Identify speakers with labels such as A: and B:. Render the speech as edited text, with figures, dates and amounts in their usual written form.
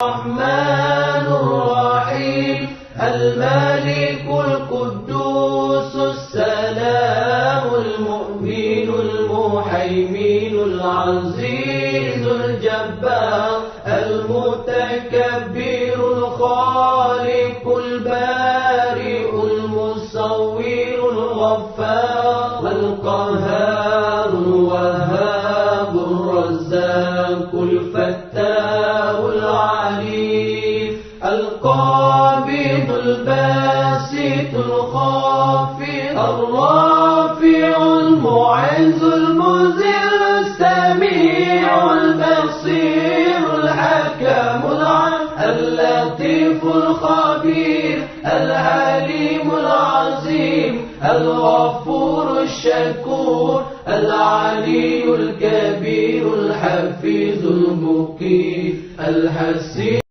A: الرحمن الرحيم الملك القدوس السلام المؤمن المهيمن العزيز الجبار المتكبر الخالق البارئ المصور الغفار القهار الوهاب الرزاق الفتاح العليم القابض الباسط الخافض الرافع المعز المذل السميع البصير الحكم اللطيف الخبير العليم العظيم الغفور الشكور العلي الكبير الحفيظ المقيت الحسين